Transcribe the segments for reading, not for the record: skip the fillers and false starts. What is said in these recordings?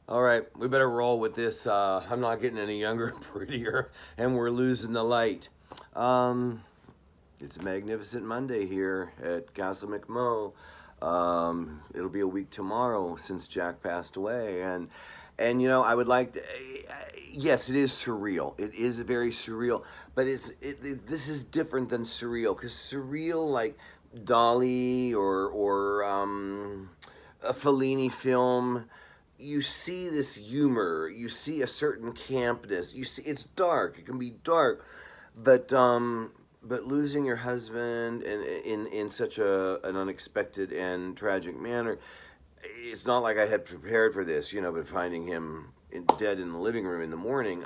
All right, we better roll with this. I'm not getting any younger, prettier, and we're losing the light. Um, it's a magnificent Monday here at Castle McMo. It'll be a week tomorrow since Jack passed away, and I would like to. Yes, it is surreal. It is very surreal, but this is different than surreal because surreal like Dolly or a Fellini film, you see this humor, you see a certain campness, you see it's dark, it can be dark, but losing your husband in such an unexpected and tragic manner, it's not like I had prepared for this, but finding him dead in the living room in the morning,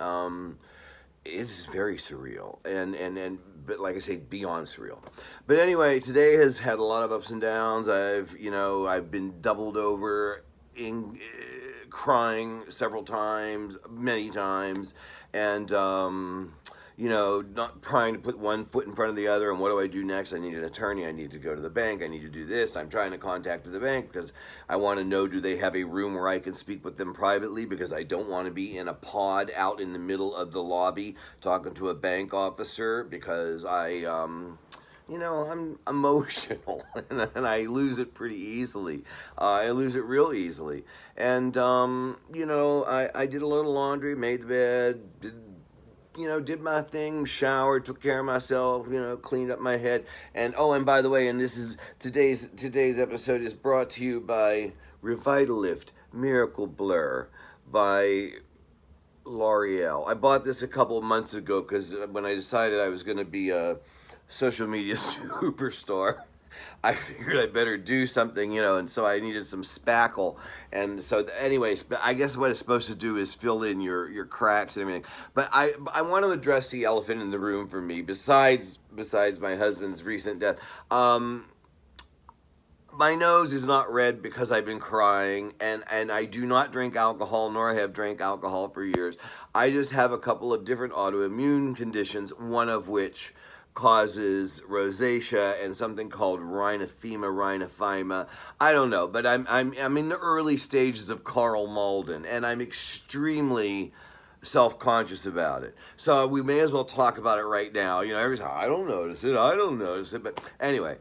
it's very surreal and but like I say, beyond surreal. But anyway, today has had a lot of ups and downs. I've been doubled over in crying several times, many times, and not trying to put one foot in front of the other. And what do I do next? I need an attorney. I need to go to the bank. I need to do this. I'm trying to contact the bank because I want to know, do they have a room where I can speak with them privately? Because I don't want to be in a pod out in the middle of the lobby talking to a bank officer because I'm emotional and I lose it pretty easily. I lose it real easily. And, I did a little laundry, made the bed, did my thing, showered, took care of myself, cleaned up my head. And oh, and by the way, and this is today's episode is brought to you by Revitalift Miracle Blur by L'Oreal. I bought this a couple of months ago because when I decided I was going to be a social media superstar, I figured I better do something, and so I needed some spackle. And so, anyways, I guess what it's supposed to do is fill in your cracks and everything. But I want to address the elephant in the room for me, besides my husband's recent death. My nose is not red because I've been crying, and I do not drink alcohol, nor have drank alcohol for years. I just have a couple of different autoimmune conditions, one of which causes rosacea and something called rhinophyma. I don't know, but I'm in the early stages of Carl Malden, and I'm extremely self-conscious about it. So we may as well talk about it right now. Every time I don't notice it, But anyway,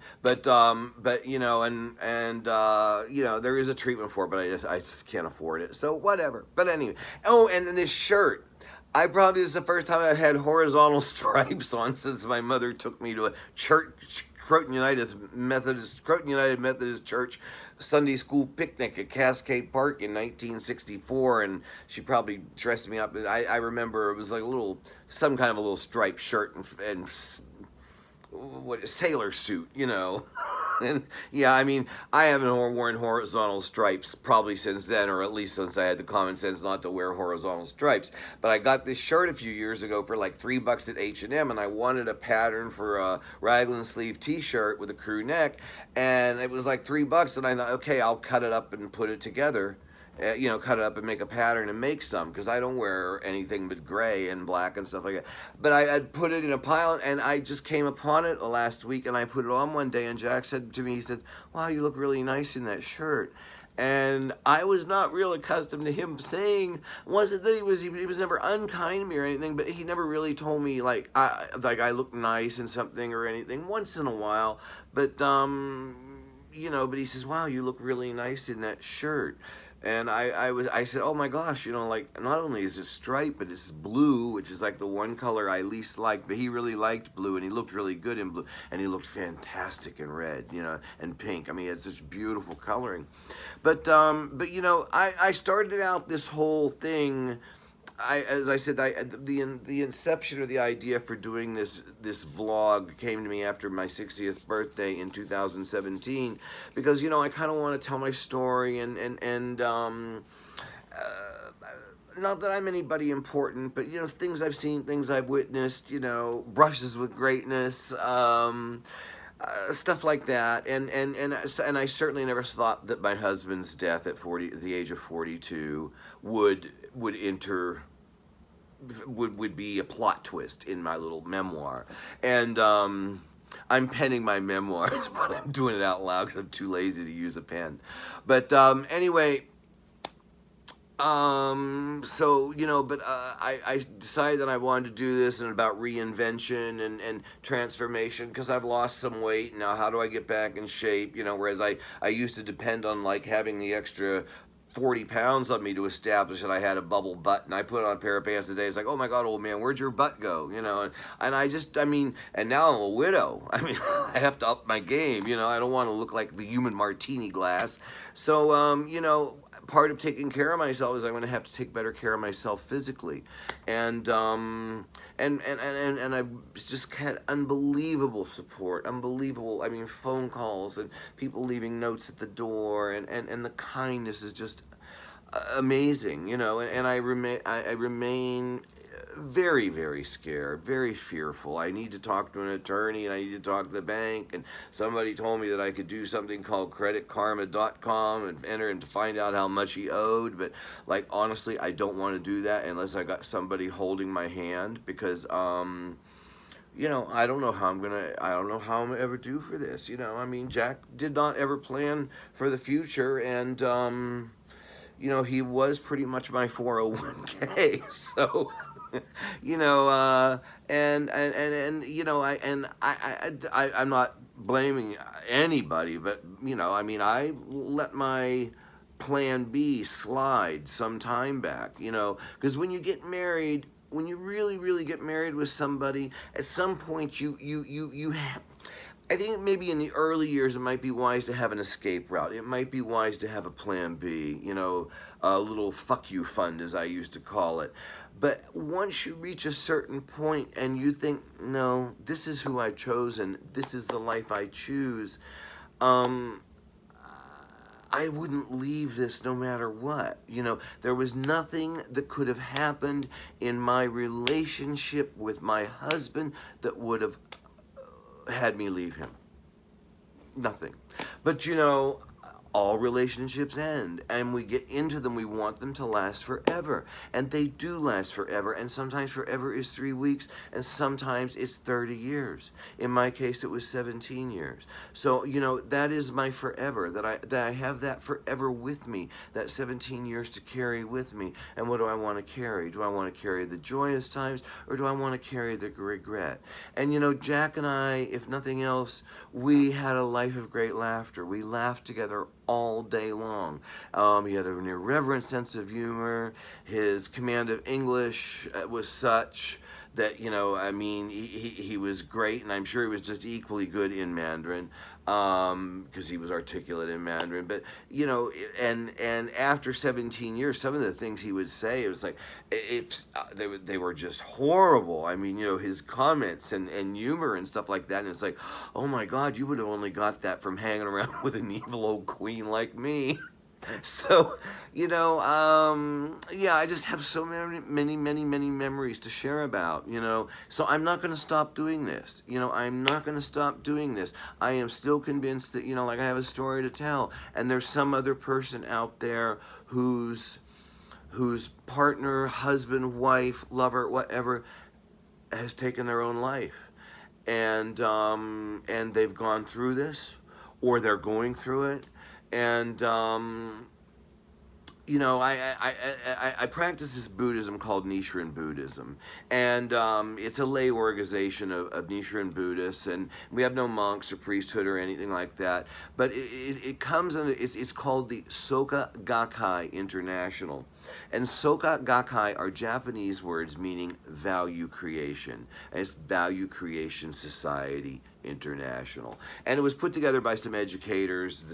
there is a treatment for it, but I just can't afford it. So whatever. But anyway, oh, and this shirt. This is the first time I've had horizontal stripes on since my mother took me to a church, Croton United Methodist Church Sunday school picnic at Cascade Park in 1964, and she probably dressed me up. I remember it was like some kind of a little striped shirt and what sailor suit, And yeah, I mean, I haven't worn horizontal stripes probably since then, or at least since I had the common sense not to wear horizontal stripes. But I got this shirt a few years ago for like $3 at H&M, and I wanted a pattern for a raglan sleeve T-shirt with a crew neck, and it was like $3, and I thought, okay, I'll cut it up and put it together. Cut it up and make a pattern and make some, because I don't wear anything but gray and black and stuff like that. But I'd put it in a pile, and I just came upon it last week, and I put it on one day, and Jack said to me, he said, wow, you look really nice in that shirt. And I was not real accustomed to him saying, wasn't that he was never unkind to me or anything, but he never really told me I look nice in something or anything. Once in a while, but but he says, wow, you look really nice in that shirt. And I said, oh my gosh, not only is it striped, but it's blue, which is like the one color I least like. But he really liked blue, and he looked really good in blue, and he looked fantastic in red, and pink. I mean, he had such beautiful coloring. I started out this whole thing. As I said, the inception or the idea for doing this vlog came to me after my 60th birthday in 2017, because I kind of want to tell my story and not that I'm anybody important, but things I've seen, things I've witnessed, brushes with greatness. Stuff like that, and I certainly never thought that my husband's death at the age of 42 would enter would be a plot twist in my little memoir. And I'm penning my memoirs, but I'm doing it out loud because I'm too lazy to use a pen. But anyway, So, but I decided that I wanted to do this and about reinvention and transformation because I've lost some weight. Now, how do I get back in shape? Whereas I used to depend on like having the extra 40 pounds on me to establish that I had a bubble butt, and I put on a pair of pants today. It's like, oh my God, old man, where'd your butt go? And and now I'm a widow. I mean, I have to up my game. I don't want to look like the human martini glass. So, part of taking care of myself is I'm going to have to take better care of myself physically, and I've just had unbelievable support, unbelievable. I mean, phone calls and people leaving notes at the door, and the kindness is just amazing, and I remain very, very scared, very fearful. I need to talk to an attorney and I need to talk to the bank. And somebody told me that I could do something called creditkarma.com and enter and to find out how much he owed. But like, honestly, I don't want to do that unless I got somebody holding my hand because, I don't know how I'm ever due for this. I mean, Jack did not ever plan for the future, and, he was pretty much my 401k. So, I'm not blaming anybody, but, I mean, I let my plan B slide some time back, because when you get married, when you really, really get married with somebody, at some point you have, I think maybe in the early years it might be wise to have an escape route. It might be wise to have a plan B, a little fuck you fund, as I used to call it. But once you reach a certain point and you think, no, this is who I've chosen, this is the life I choose, I wouldn't leave this no matter what. There was nothing that could have happened in my relationship with my husband that would have had me leave him. Nothing. But all relationships end, and we get into them, we want them to last forever, and they do last forever, and sometimes forever is 3 weeks, and sometimes it's 30 years. In my case, it was 17 years. So, that is my forever, that I have that forever with me, that 17 years to carry with me. And what do I want to carry? Do I want to carry the joyous times, or do I want to carry the regret? And, Jack and I, if nothing else, we had a life of great laughter. We laughed together all day long. He had an irreverent sense of humor. His command of English was such that, he was great, and I'm sure he was just equally good in Mandarin, because he was articulate in Mandarin. But, and after 17 years, some of the things he would say, it was like, they were just horrible. I mean, his comments and humor and stuff like that, and it's like, oh my God, you would have only got that from hanging around with an evil old queen like me. So, I just have so many memories to share about, So I'm not going to stop doing this. I'm not going to stop doing this. I am still convinced that, like I have a story to tell, and there's some other person out there whose partner, husband, wife, lover, whatever, has taken their own life. And they've gone through this, or they're going through it. And, I practice this Buddhism called Nichiren Buddhism, and it's a lay organization of Nichiren Buddhists, and we have no monks or priesthood or anything like that. But it comes under it's called the Soka Gakkai International, and Soka Gakkai are Japanese words meaning value creation, and it's Value Creation Society International, and it was put together by some educators.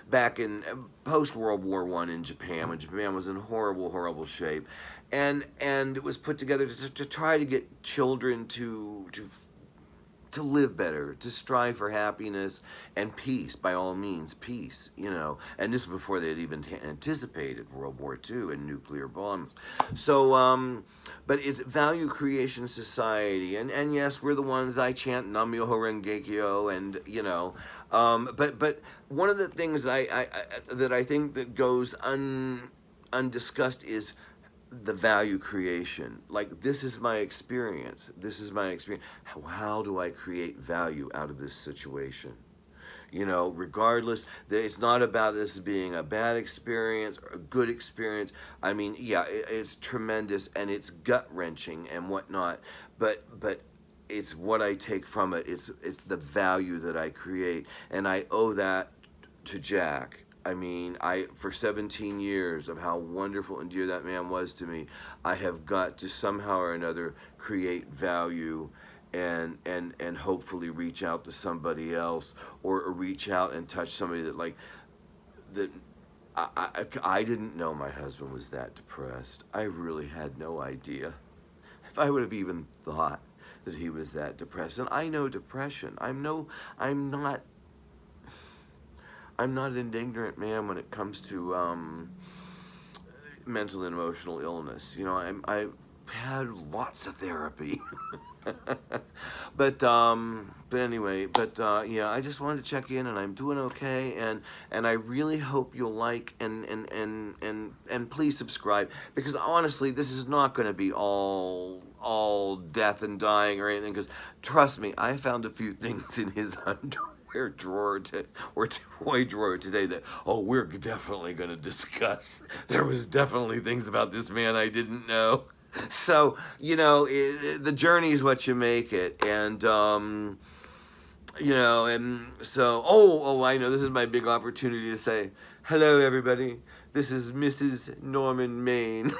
Back in post-World War I in Japan, when Japan was in horrible shape. And it was put together to try to get children to live better, to strive for happiness and peace, by all means, peace, And this was before they had even anticipated World War II and nuclear bombs. So, but it's Value Creation Society, and yes, we're the ones I chant Nam-myoho Renge-kyo, and but one of the things that I think that goes undiscussed is the value creation. Like, this is my experience. How do I create value out of this situation? You know, regardless, it's not about this being a bad experience or a good experience. I mean, yeah, it's tremendous and it's gut wrenching and whatnot, but it's what I take from it. It's the value that I create, and I owe that to Jack. I mean, for 17 years of how wonderful and dear that man was to me, I have got to somehow or another create value and hopefully reach out to somebody else, or reach out and touch somebody that like that. I didn't know my husband was that depressed. I really had no idea. If I would have even thought that he was that depressed. And I know depression. I'm not an ignorant man when it comes to mental and emotional illness. You know, I've had lots of therapy. But anyway, yeah, I just wanted to check in, and I'm doing okay, and I really hope you'll like and please subscribe, because honestly, this is not going to be all death and dying or anything, because trust me, I found a few things in his underwear drawer or toy drawer today that, oh, we're definitely going to discuss. There was definitely things about this man I didn't know. So, you know, the journey is what you make it. And, you know, and so, I know this is my big opportunity to say, hello, everybody. This is Mrs. Norman Maine.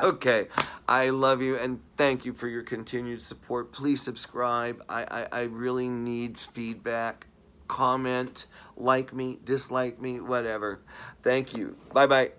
Okay, I love you, and thank you for your continued support. Please subscribe. I really need feedback. Comment, like me, dislike me, whatever. Thank you. Bye-bye.